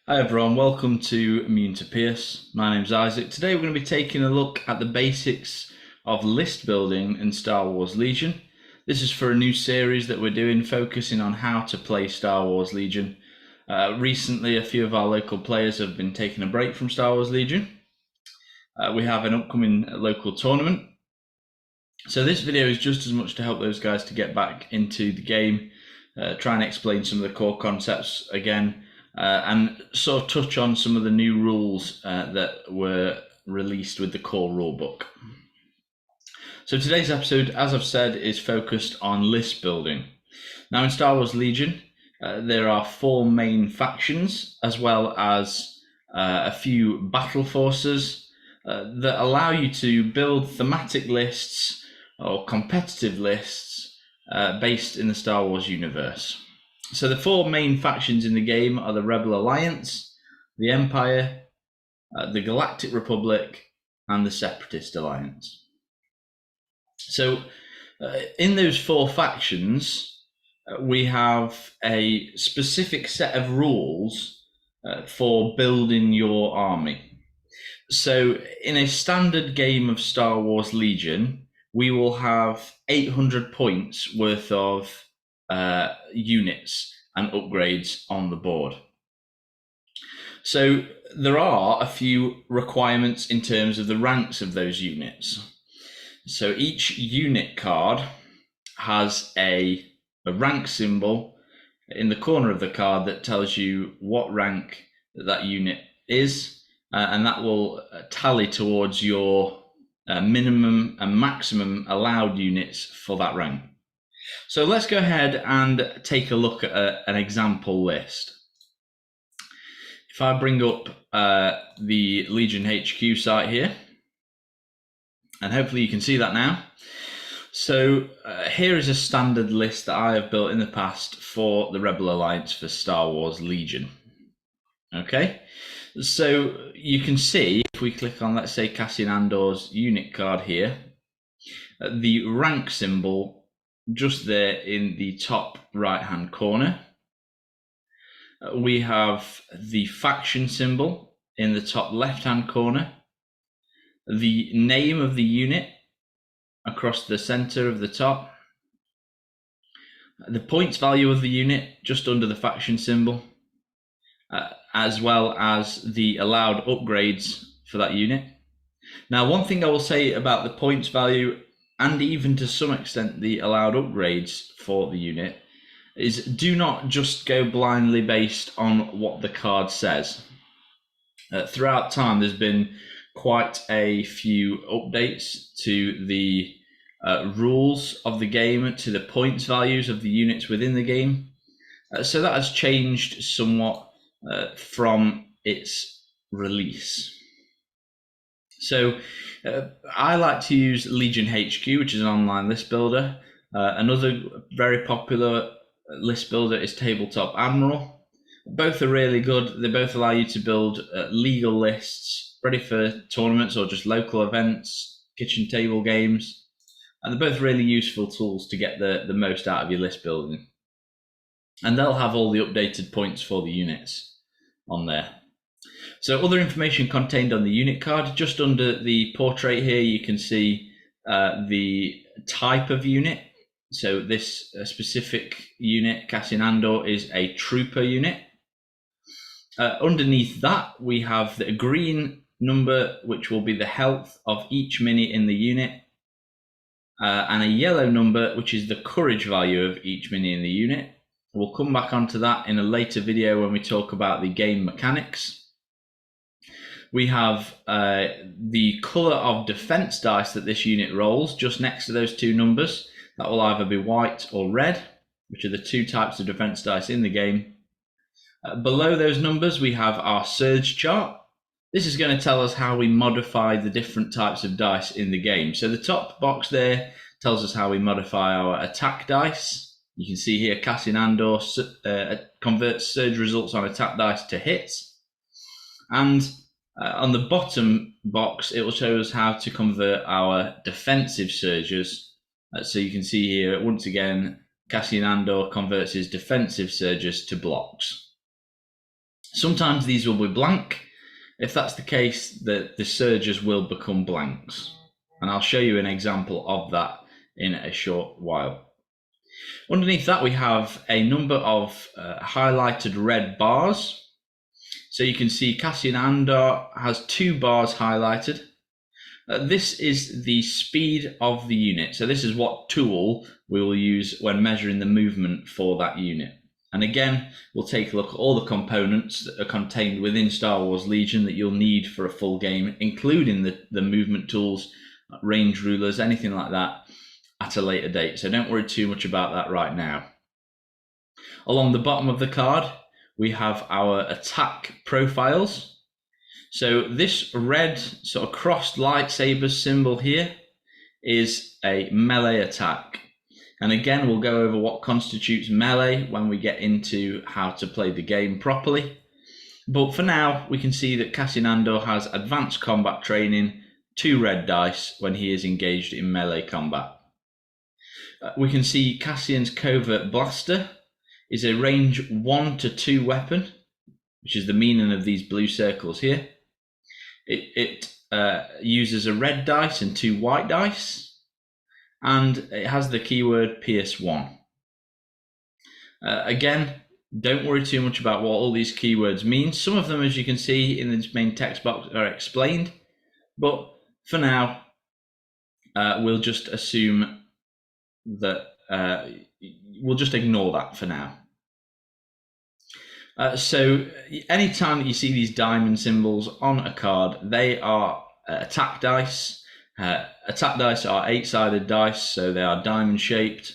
Hi everyone, welcome to Immune to Pierce. My name's Isaac. Today we're going to be taking a look at the basics of list building in Star Wars Legion. This is for a new series that we're doing, focusing on how to play Star Wars Legion. Recently, a few of our local players have been taking a break from Star Wars Legion. We have an upcoming local tournament. So this video is just as much to help those guys to get back into the game, try and explain some of the core concepts again, and sort of touch on some of the new rules that were released with the core rulebook. So today's episode, as I've said, is focused on list building. Now in Star Wars Legion, there are 4 main factions, as well as a few battle forces that allow you to build thematic lists or competitive lists based in the Star Wars universe. So the 4 main factions in the game are the Rebel Alliance, the Empire, the Galactic Republic, and the Separatist Alliance. So in those 4 factions, we have a specific set of rules for building your army. So in a standard game of Star Wars Legion, we will have 800 points worth of units and upgrades on the board. So there are a few requirements in terms of the ranks of those units. So each unit card has a rank symbol in the corner of the card that tells you what rank that unit is, and that will tally towards your minimum and maximum allowed units for that rank. So let's go ahead and take a look at an example list. If I bring up the Legion HQ site here, and hopefully you can see that now. So here is a standard list that I have built in the past for the Rebel Alliance for Star Wars Legion. Okay, so you can see if we click on, let's say, Cassian Andor's unit card here, the rank symbol just there in the top right hand corner. We have the faction symbol in the top left hand corner, the name of the unit across the center of the top, the points value of the unit just under the faction symbol, as well as the allowed upgrades for that unit. Now, one thing I will say about the points value, and even to some extent the allowed upgrades for the unit, is do not just go blindly based on what the card says. Throughout time, there's been quite a few updates to the rules of the game, to the points values of the units within the game. So that has changed somewhat from its release. So I like to use Legion HQ, which is an online list builder. Another very popular list builder is Tabletop Admiral. Both are really good. They both allow you to build legal lists ready for tournaments or just local events, kitchen table games. And they're both really useful tools to get the most out of your list building. And they'll have all the updated points for the units on there. So other information contained on the unit card, just under the portrait here, you can see the type of unit. So this specific unit, Cassian Andor, is a trooper unit. Underneath that, we have the green number, which will be the health of each mini in the unit, and a yellow number, which is the courage value of each mini in the unit. We'll come back onto that in a later video when we talk about the game mechanics. We have the color of defense dice that this unit rolls just next to those 2 numbers. That will either be white or red, which are the 2 types of defense dice in the game. Below those numbers, we have our surge chart. This is going to tell us how we modify the different types of dice in the game. So the top box there tells us how we modify our attack dice. You can see here Cassian Andor converts surge results on attack dice to hits. And on the bottom box, it will show us how to convert our defensive surges. So you can see here, once again, Cassian Andor converts his defensive surges to blocks. Sometimes these will be blank. If that's the case, the surges will become blanks. And I'll show you an example of that in a short while. Underneath that, we have a number of highlighted red bars. So you can see Cassian Andor has 2 bars highlighted. This is the speed of the unit. So this is what tool we will use when measuring the movement for that unit. And again, we'll take a look at all the components that are contained within Star Wars Legion that you'll need for a full game, including the movement tools, range rulers, anything like that, at a later date. So don't worry too much about that right now. Along the bottom of the card, we have our attack profiles. So this red sort of crossed lightsaber symbol here is a melee attack. And again, we'll go over what constitutes melee when we get into how to play the game properly. But for now, we can see that Cassian Andor has advanced combat training, 2 red dice when he is engaged in melee combat. We can see Cassian's covert blaster is a range 1 to 2 weapon, which is the meaning of these blue circles here. It uses a red dice and 2 white dice, and it has the keyword Pierce 1. Again, don't worry too much about what all these keywords mean. Some of them, as you can see in this main text box, are explained, but for now, we'll just assume that we'll just ignore that for now. So anytime that you see these diamond symbols on a card, they are attack dice. Attack dice are 8-sided dice, so they are diamond shaped.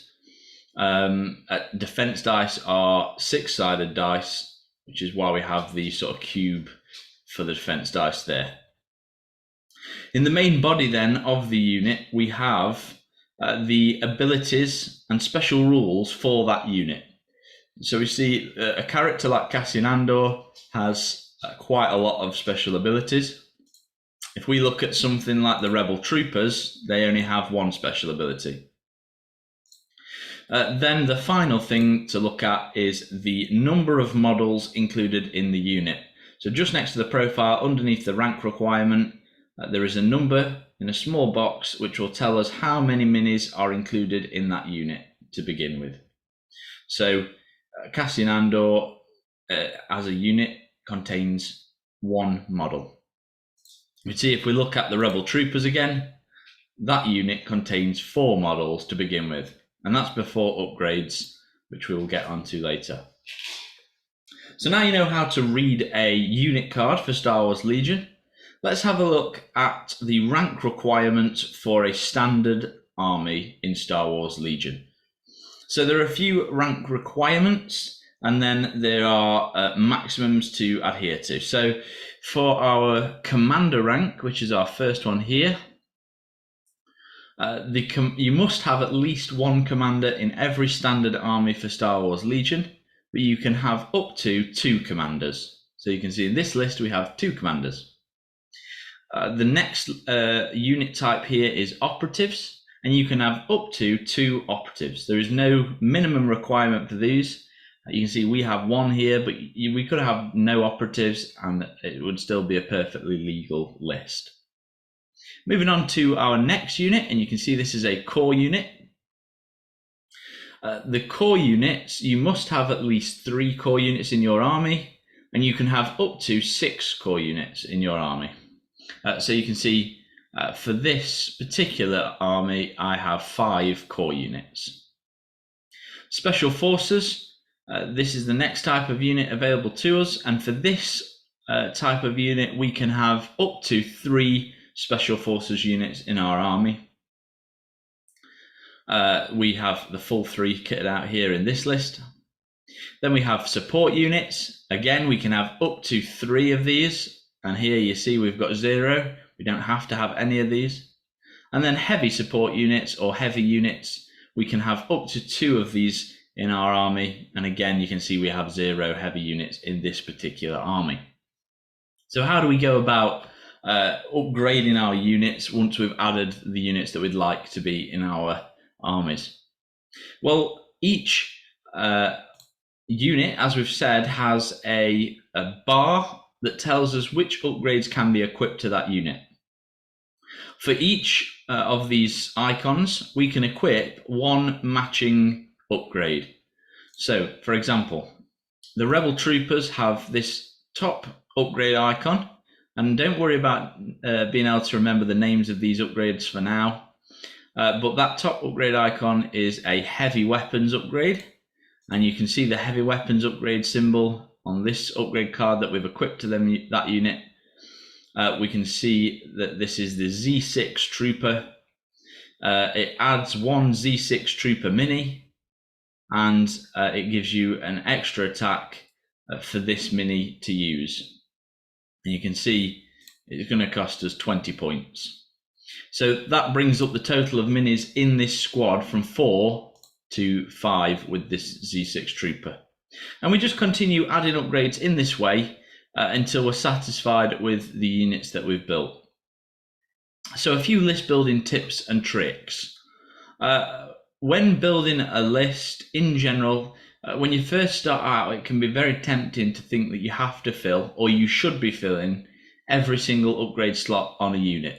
Defense dice are 6-sided dice, which is why we have the sort of cube for the defense dice there. In the main body then of the unit, we have the abilities and special rules for that unit. So we see a character like Cassian Andor has quite a lot of special abilities. If we look at something like the Rebel Troopers, they only have 1 special ability. Then the final thing to look at is the number of models included in the unit. So just next to the profile, underneath the rank requirement, there is a number in a small box which will tell us how many minis are included in that unit to begin with. So Cassian Andor as a unit contains 1 model. You see, if we look at the Rebel Troopers again, that unit contains 4 models to begin with, and that's before upgrades, which we will get onto later. So now you know how to read a unit card for Star Wars Legion. Let's have a look at the rank requirements for a standard army in Star Wars Legion. So there are a few rank requirements, and then there are maximums to adhere to. So for our commander rank, which is our first one here, you must have at least 1 commander in every standard army for Star Wars Legion, but you can have up to 2 commanders. So you can see in this list we have 2 commanders. The next unit type here is operatives, and you can have up to 2 operatives. There is no minimum requirement for these. You can see we have 1 here, but we could have no operatives and it would still be a perfectly legal list. Moving on to our next unit, and you can see this is a core unit. The core units, you must have at least 3 core units in your army, and you can have up to 6 core units in your army. So you can see for this particular army, I have 5 core units. Special Forces. This is the next type of unit available to us, and for this type of unit we can have up to 3 Special Forces units in our army. We have the full 3 kitted out here in this list. Then we have support units. Again, we can have up to 3 of these, and here you see we've got 0. We don't have to have any of these. And then heavy support units or heavy units, we can have up to 2 of these in our army, and again you can see we have 0 heavy units in this particular army. So how do we go about upgrading our units once we've added the units that we'd like to be in our armies? Well, each unit, as we've said, has a bar that tells us which upgrades can be equipped to that unit. For each of these icons, we can equip one matching upgrade. So, for example, the Rebel Troopers have this top upgrade icon, and don't worry about being able to remember the names of these upgrades for now, but that top upgrade icon is a heavy weapons upgrade, and you can see the heavy weapons upgrade symbol on this upgrade card that we've equipped to that unit. We can see that this is the Z6 Trooper. It adds one Z6 Trooper Mini, and it gives you an extra attack for this Mini to use. And you can see it's going to cost us 20 points. So that brings up the total of minis in this squad from 4 to 5 with this Z6 Trooper. And we just continue adding upgrades in this way until we're satisfied with the units that we've built. So a few list building tips and tricks. When building a list in general, when you first start out, it can be very tempting to think that you have to fill, or you should be filling, every single upgrade slot on a unit.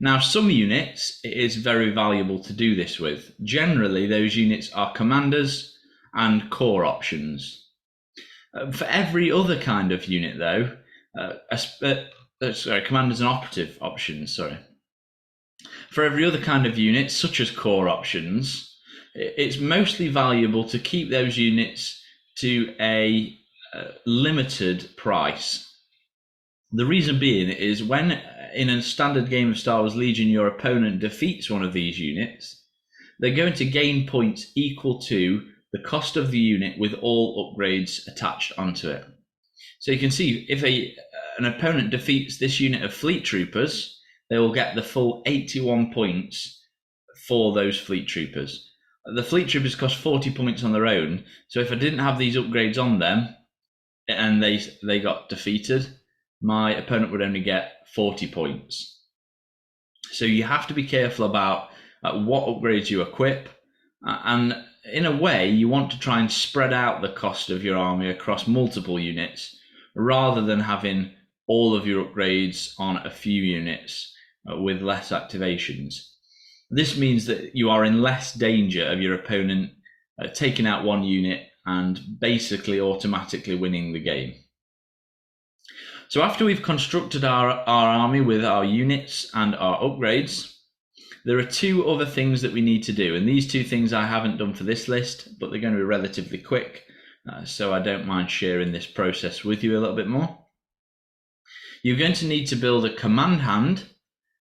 Now, some units, it is very valuable to do this with. Generally, those units are commanders and core options. For every other kind of unit, though, commanders and operative options, sorry. For every other kind of unit, such as core options, it's mostly valuable to keep those units to a limited price. The reason being is when in a standard game of Star Wars Legion your opponent defeats one of these units, they're going to gain points equal to the cost of the unit with all upgrades attached onto it. So you can see if an opponent defeats this unit of fleet troopers, they will get the full 81 points for those fleet troopers. The fleet troopers cost 40 points on their own, so if I didn't have these upgrades on them and they got defeated, my opponent would only get 40 points. So you have to be careful about what upgrades you equip, and in a way you want to try and spread out the cost of your army across multiple units rather than having all of your upgrades on a few units with less activations. This means that you are in less danger of your opponent taking out one unit and basically automatically winning the game. So after we've constructed our army with our units and our upgrades, there are two other things that we need to do. And these two things I haven't done for this list, but they're going to be relatively quick. So I don't mind sharing this process with you a little bit more. You're going to need to build a command hand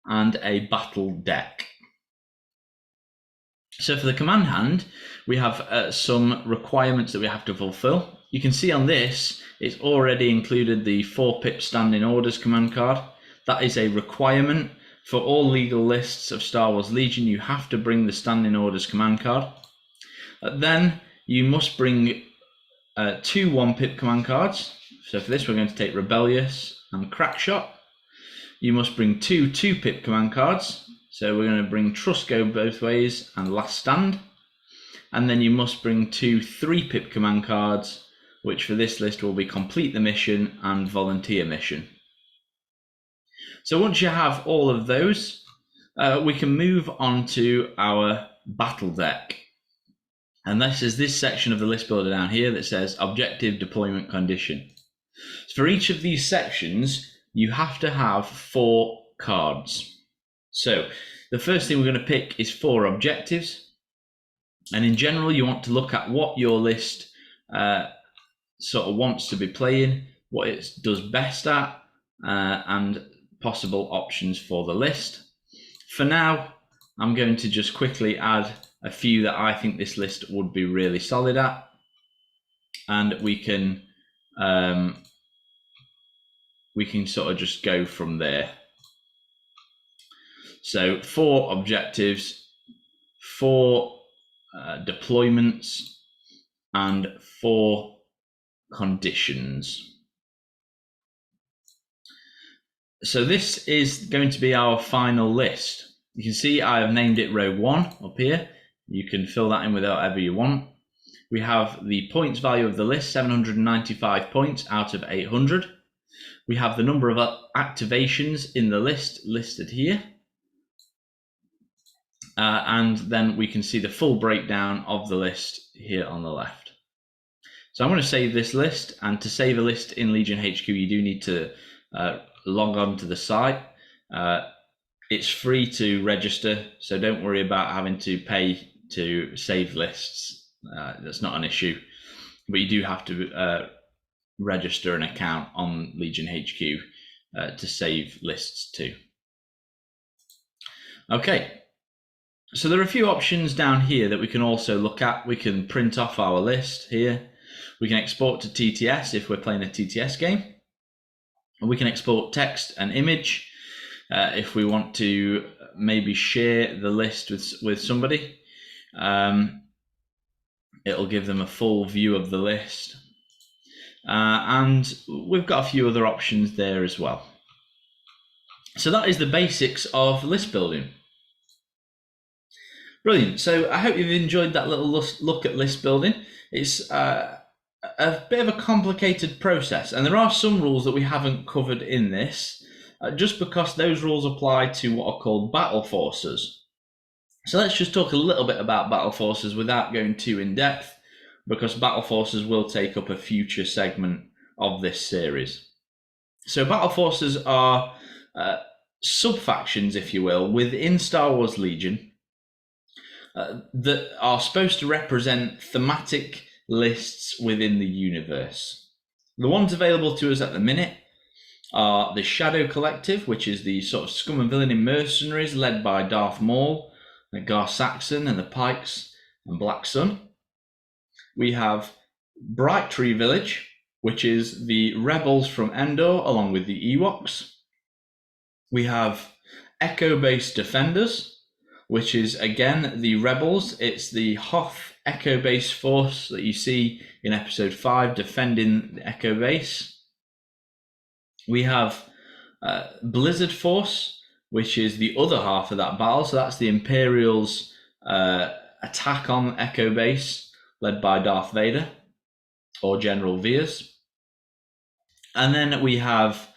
and a battle deck. So for the command hand, we have some requirements that we have to fulfill. You can see on this, it's already included the 4-pip standing orders command card. That is a requirement for all legal lists of Star Wars Legion. You have to bring the standing orders command card. Then you must bring 2 1-pip command cards. So for this, we're going to take Rebellious and Crackshot. You must bring 2 2-pip command cards. So we're going to bring Trust Go Both Ways and Last Stand. And then you must bring 2 3-pip command cards, which for this list will be Complete the Mission and Volunteer Mission. So once you have all of those, we can move on to our battle deck. And this is this section of the list builder down here that says Objective Deployment Condition. So for each of these sections, you have to have 4 cards. So the first thing we're going to pick is 4 objectives. And in general, you want to look at what your list sort of wants to be playing, what it does best at, and possible options for the list. For now, I'm going to just quickly add a few that I think this list would be really solid at, and we can sort of just go from there. So 4 objectives, 4 deployments, and 4 conditions. So this is going to be our final list. You can see I have named it row 1 up here. You can fill that in with whatever you want. We have the points value of the list, 795 points out of 800. We have the number of activations in the list listed here. And then we can see the full breakdown of the list here on the left. So I'm going to save this list, and to save a list in Legion HQ, you do need to log on to the site. It's free to register, so don't worry about having to pay to save lists. That's not an issue, but you do have to register an account on Legion HQ to save lists too. Okay, so there are a few options down here that we can also look at. We can print off our list here. We can export to TTS if we're playing a TTS game. And we can export text and image if we want to maybe share the list with somebody. It'll give them a full view of the list. And we've got a few other options there as well. So that is the basics of list building. Brilliant. So I hope you've enjoyed that little look at list building. It's a bit of a complicated process, and there are some rules that we haven't covered in this, just because those rules apply to what are called battle forces. So let's just talk a little bit about battle forces without going too in depth, because battle forces will take up a future segment of this series. So battle forces are sub-factions, if you will, within Star Wars Legion that are supposed to represent thematic lists within the universe. The ones available to us at the minute are the Shadow Collective, which is the sort of scum and villainy mercenaries led by Darth Maul, Gar Saxon and the Pikes and Black Sun. We have Bright Tree Village, which is the rebels from Endor along with the Ewoks. We have Echo Base Defenders, which is again the rebels. It's the Hoth Echo Base force that you see in episode 5 defending the Echo Base. We have Blizzard Force, which is the other half of that battle. So that's the Imperials' attack on Echo Base, led by Darth Vader or General Veers. And then we have,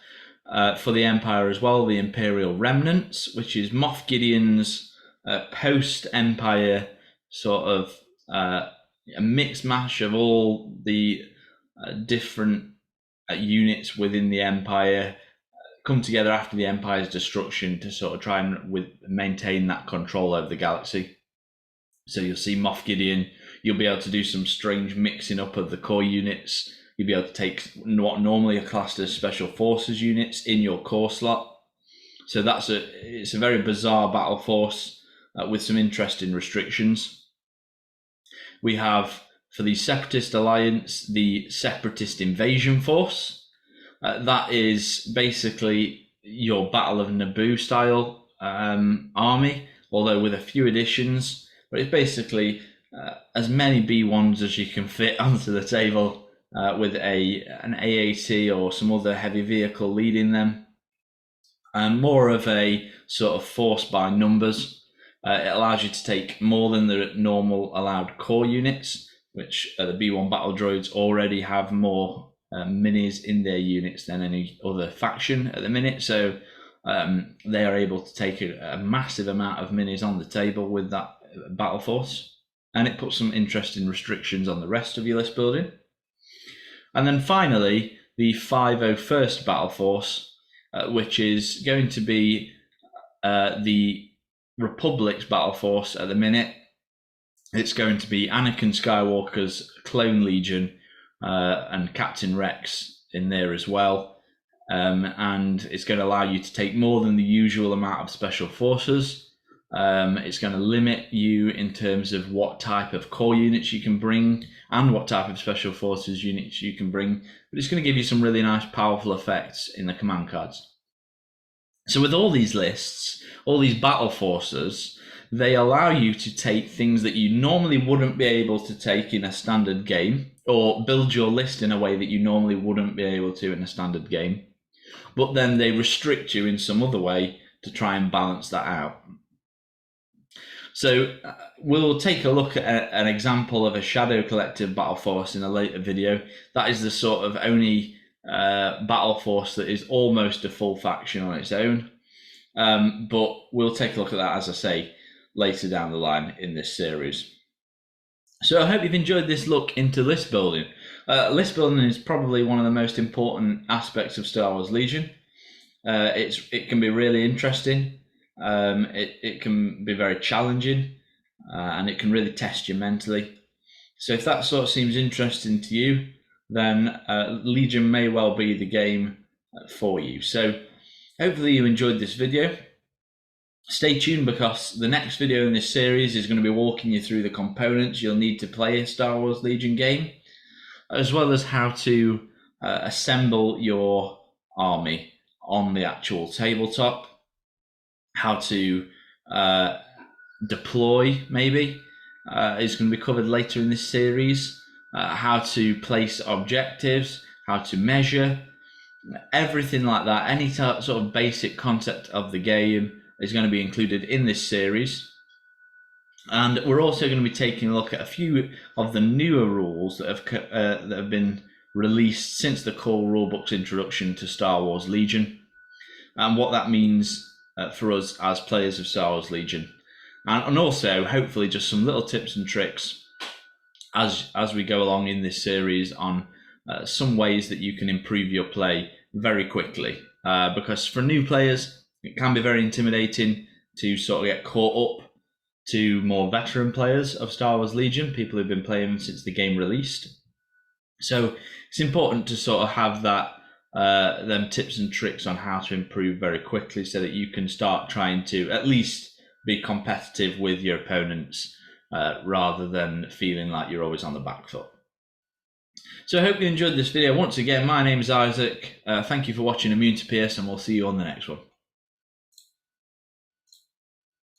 for the Empire as well, the Imperial Remnants, which is Moff Gideon's post-Empire sort of a mixed mash of all the different units within the Empire come together after the Empire's destruction to sort of try and maintain that control over the galaxy. So you'll see Moff Gideon, you'll be able to do some strange mixing up of the core units. You'll be able to take what normally are classed as special forces units in your core slot. So it's a very bizarre battle force with some interesting restrictions. We have, for the Separatist Alliance, the Separatist Invasion Force. That is basically your Battle of Naboo style army, although with a few additions. But it's basically as many B1s as you can fit onto the table with an AAT or some other heavy vehicle leading them. And more of a sort of force by numbers. It allows you to take more than the normal allowed core units, which the B1 battle droids already have more minis in their units than any other faction at the minute. So they are able to take a massive amount of minis on the table with that battle force. And it puts some interesting restrictions on the rest of your list building. And then finally, the 501st Battle Force, which is going to be the Republic's battle force at the minute. It's going to be Anakin Skywalker's Clone Legion and Captain Rex in there as well. And it's going to allow you to take more than the usual amount of special forces. It's going to limit you in terms of what type of core units you can bring and what type of special forces units you can bring. But it's going to give you some really nice powerful effects in the command cards. So with all these lists, all these battle forces, they allow you to take things that you normally wouldn't be able to take in a standard game, or build your list in a way that you normally wouldn't be able to in a standard game. But then they restrict you in some other way to try and balance that out. So we'll take a look at an example of a Shadow Collective battle force in a later video. That is the sort of only battle force that is almost a full faction on its own. But we'll take a look at that, as I say, later down the line in this series. So I hope you've enjoyed this look into list building. List building is probably one of the most important aspects of Star Wars Legion. It can be really interesting. It can be very challenging, and it can really test you mentally. So if that sort of seems interesting to you, then Legion may well be the game for you. So hopefully you enjoyed this video. Stay tuned, because the next video in this series is going to be walking you through the components you'll need to play a Star Wars Legion game, as well as how to assemble your army on the actual tabletop, how to deploy maybe is going to be covered later in this series, how to place objectives, how to measure, everything like that. Any sort of basic concept of the game is going to be included in this series. And we're also going to be taking a look at a few of the newer rules that have been released since the core rulebook's introduction to Star Wars Legion, and what that means for us as players of Star Wars Legion, and also hopefully just some little tips and tricks as we go along in this series on some ways that you can improve your play very quickly, because for new players it can be very intimidating to sort of get caught up to more veteran players of Star Wars Legion, people who've been playing since the game released. So it's important to sort of have that them tips and tricks on how to improve very quickly, so that you can start trying to at least be competitive with your opponents, rather than feeling like you're always on the back foot. So I hope you enjoyed this video. Once again, my name is Isaac. Thank you for watching Immune to Pierce, and we'll see you on the next one.